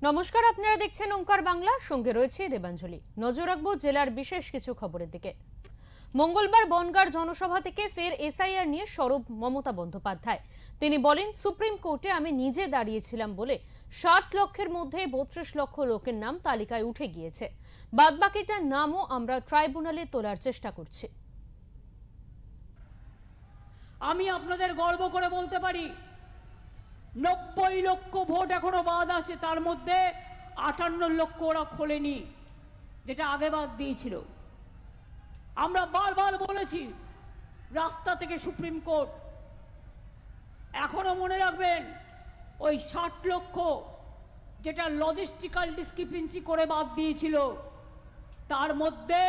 নমস্কার, আপনারা দেখছেন ওঙ্কার বাংলা, সঙ্গে রয়েছে দেবাঞ্জলি। নজর রাখবো জেলার বিশেষ কিছু খবরের দিকে। মঙ্গলবার বনগাঁর জনসভা থেকে ফের এসআইআর নিয়ে সরব মমতা বন্দ্যোপাধ্যায়। তিনি বলেন, সুপ্রিম কোর্টে আমি নিজে দাঁড়িয়েছিলাম বলে 60 লক্ষের মধ্যে 32 লক্ষ লোকের নাম তালিকায় উঠে গিয়েছে। বাদবাকিটার নামও আমরা ট্রাইব্যুনালে তোলার চেষ্টা করছি। আমি আপনাদের গর্ব করে বলতে পারি 90 লক্ষ ভোট এখনো বাদ আছে, তার মধ্যে 58 লক্ষ ওরা খোলেনি, যেটা আগে বাদ দিয়েছিল। আমরা বারবার বলেছি রাস্তা থেকে সুপ্রিম কোর্ট। এখনো মনে রাখবেন ওই 60 লক্ষ যেটা লজিস্টিক্যাল ডিসক্রিপেন্সি করে বাদ দিয়েছিল, তার মধ্যে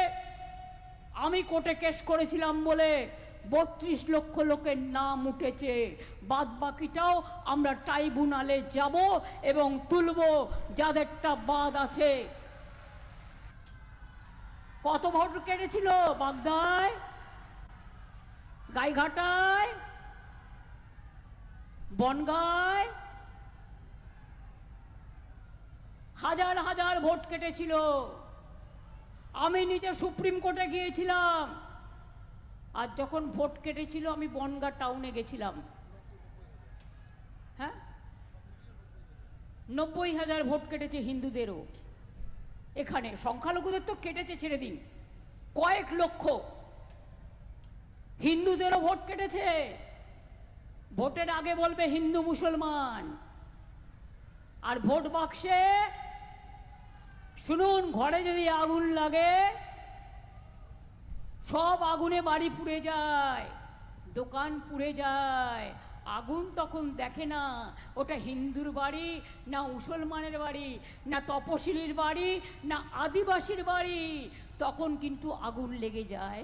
আমি কোর্টে কেস করেছিলাম বলে 32 লক্ষ লোকের নাম উঠেছে। বাদ বাকিটাও আমরা ট্রাইব্যুনালে যাব এবং তুলব যাদেরটা বাদ আছে। কত ভোট কেটেছিল বাগদায়, গাইঘাটায়, বনগাঁয়? হাজার হাজার ভোট কেটেছিল। আমি নিজে সুপ্রিম কোর্টে গিয়েছিলাম, আর যখন ভোট কেটেছিল আমি বনগাঁ টাউনে গেছিলাম। হ্যাঁ, 90,000 ভোট কেটেছে হিন্দুদেরও। এখানে সংখ্যালঘুদের তো কেটেছে ছেড়ে দিন, কয়েক লক্ষ। হিন্দুদেরও ভোট কেটেছে। ভোটের আগে বলবে হিন্দু মুসলমান, আর ভোট বাক্সে শুনুন, ঘরে যদি আগুন লাগে সব আগুনে বাড়ি পুড়ে যায়, দোকান পুড়ে যায়। আগুন তখন দেখে না ওটা হিন্দুর বাড়ি না মুসলমানের বাড়ি না তপশিলির বাড়ি না আদিবাসীর বাড়ি, তখন কিন্তু আগুন লেগে যায়।